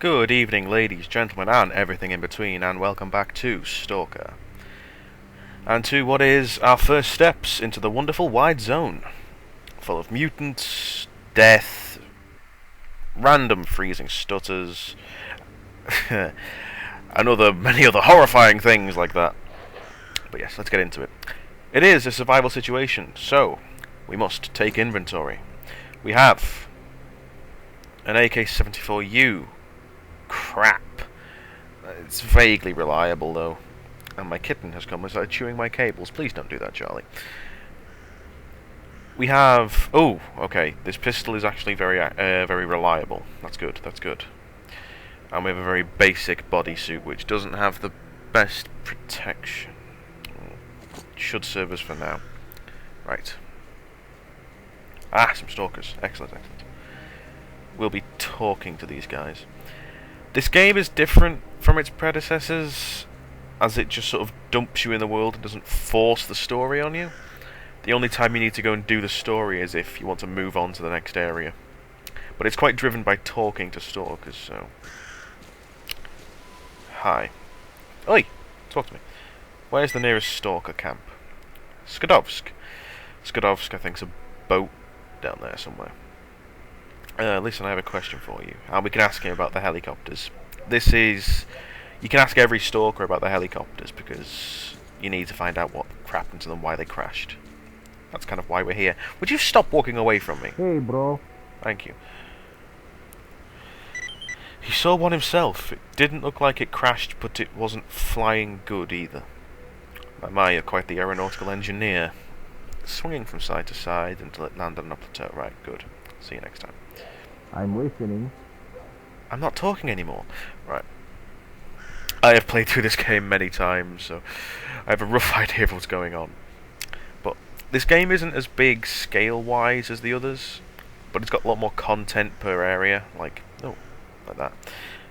Good evening, ladies, gentlemen, and everything in between, and welcome back to Stalker. And to what is our first steps into the wonderful wide zone, full of mutants, death, random freezing stutters, and many other horrifying things like that. But yes, let's get into it. It is a survival situation, so we must take inventory. We have an AK-74U. Crap. It's vaguely reliable, though. And my kitten has come and started chewing my cables. Please don't do that, Charlie. We have... Oh, okay. This pistol is actually very reliable. That's good, that's good. And we have a very basic bodysuit, which doesn't have the best protection. Should serve us for now. Right. Ah, some stalkers. Excellent, excellent. We'll be talking to these guys. This game is different from its predecessors, as it just sort of dumps you in the world and doesn't force the story on you. The only time you need to go and do the story is if you want to move on to the next area. But it's quite driven by talking to stalkers, so... Hi. Oi! Talk to me. Where's the nearest stalker camp? Skadovsk. Skadovsk, I think, is a boat down there somewhere. Listen, I have a question for you. And we can ask him about the helicopters. This is... You can ask every stalker about the helicopters, because you need to find out what happened to them, why they crashed. That's kind of why we're here. Would you stop walking away from me? Hey, bro. Thank you. He saw one himself. It didn't look like it crashed, but it wasn't flying good either. My, you're quite the aeronautical engineer. Swinging from side to side until it landed on a plateau. Right, good. See you next time. I'm listening. I'm not talking anymore. Right. I have played through this game many times, so I have a rough idea of what's going on. But this game isn't as big scale-wise as the others, but it's got a lot more content per area. Like that.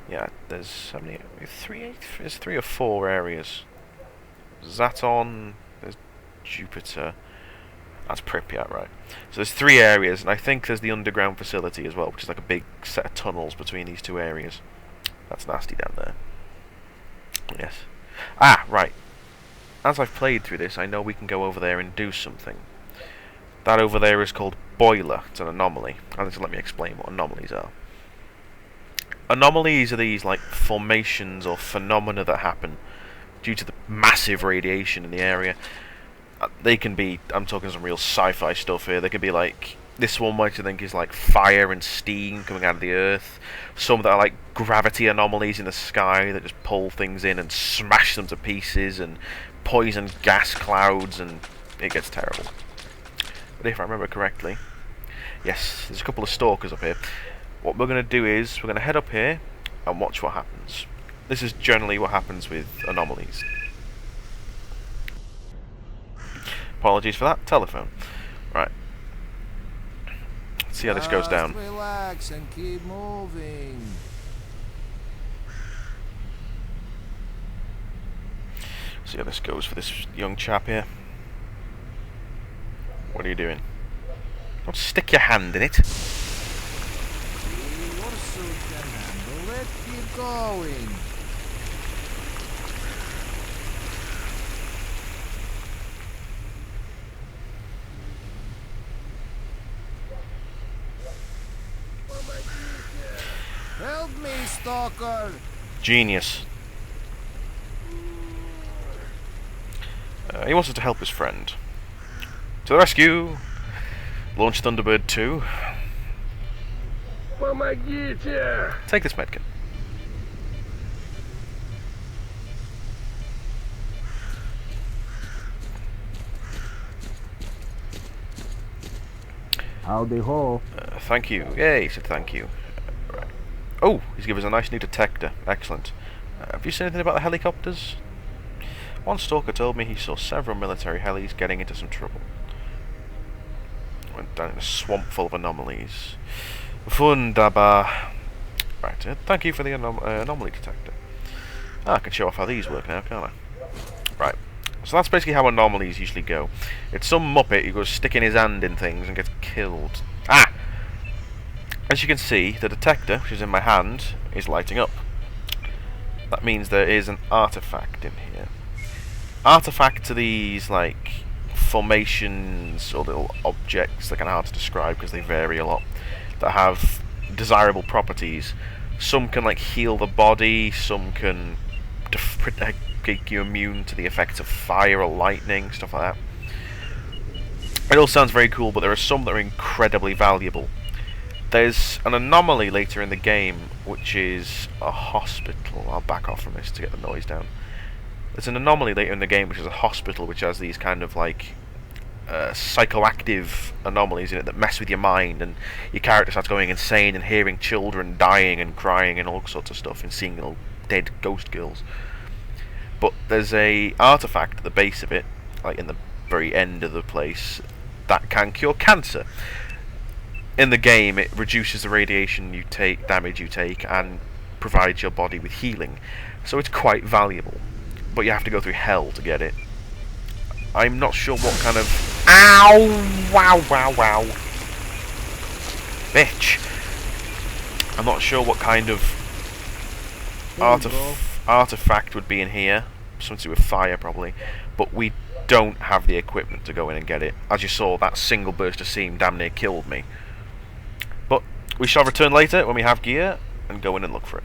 Yeah, there's how many? There's 3 or 4 areas. Zaton, there's Jupiter. That's Pripyat, right. So there's 3 areas, and I think there's the underground facility as well, which is like a big set of tunnels between these 2 areas. That's nasty down there. Yes. Ah, right. As I've played through this, I know we can go over there and do something. That over there is called Boiler. It's an anomaly. Let me explain what anomalies are. Anomalies are these, like, formations or phenomena that happen due to the massive radiation in the area. They can be, I'm talking some real sci-fi stuff here, they can be like, this one might I think is like fire and steam coming out of the earth, some that are like gravity anomalies in the sky that just pull things in and smash them to pieces, and poison gas clouds, and it gets terrible. But if I remember correctly, yes, there's a couple of stalkers up here. What we're going to do is, we're going to head up here and watch what happens. This is generally what happens with anomalies. Apologies for that. Telephone. Right. Let's see how this goes down. Relax and keep moving. See how this goes for this young chap here. What are you doing? Don't stick your hand in it. Your suit can handle it. Keep going. Help me, stalker! Genius. He wanted to help his friend. To the rescue! Launch Thunderbird 2. Помогите! Take this medkit. Howdy ho. Thank you. Yay, he said thank you. Right. Oh, he's given us a nice new detector. Excellent. Have you seen anything about the helicopters? One stalker told me he saw several military helis getting into some trouble. Went down in a swamp full of anomalies. Wunderbar. Right, thank you for the anomaly detector. I can show off how these work now, can't I? Right. So that's basically how anomalies usually go. It's some muppet who goes sticking his hand in things and gets killed. Ah! As you can see, the detector, which is in my hand, is lighting up. That means there is an artifact in here. Artifacts are these, like, formations or little objects that are kind of hard to describe because they vary a lot, that have desirable properties. Some can, like, heal the body, some can make you immune to the effects of fire or lightning, stuff like that. It all sounds very cool, but there are some that are incredibly valuable. There's an anomaly later in the game, which is a hospital. I'll back off from this to get the noise down. There's an anomaly later in the game, which is a hospital, which has these kind of like psychoactive anomalies in it that mess with your mind, and your character starts going insane and hearing children dying and crying and all sorts of stuff, and seeing little dead ghost girls. But there's a artifact at the base of it, like in the very end of the place, that can cure cancer. In the game, it reduces the radiation you take, damage you take, and provides your body with healing. So it's quite valuable. But you have to go through hell to get it. I'm not sure what kind of... Ow! Wow, wow, wow. Bitch! I'm not sure what kind of artifact would be in here. Something to do with fire, probably. But we don't have the equipment to go in and get it. As you saw, that single burst of steam damn near killed me. But we shall return later when we have gear and go in and look for it.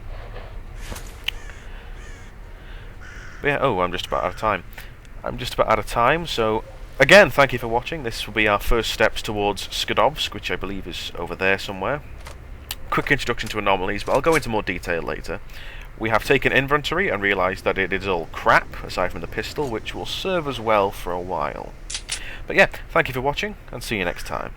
But yeah, oh, I'm just about out of time. So again, thank you for watching. This will be our first steps towards Skadovsk, which I believe is over there somewhere. Quick introduction to anomalies, but I'll go into more detail later. We have taken inventory and realised that it is all crap, aside from the pistol, which will serve us well for a while. But yeah, thank you for watching, and see you next time.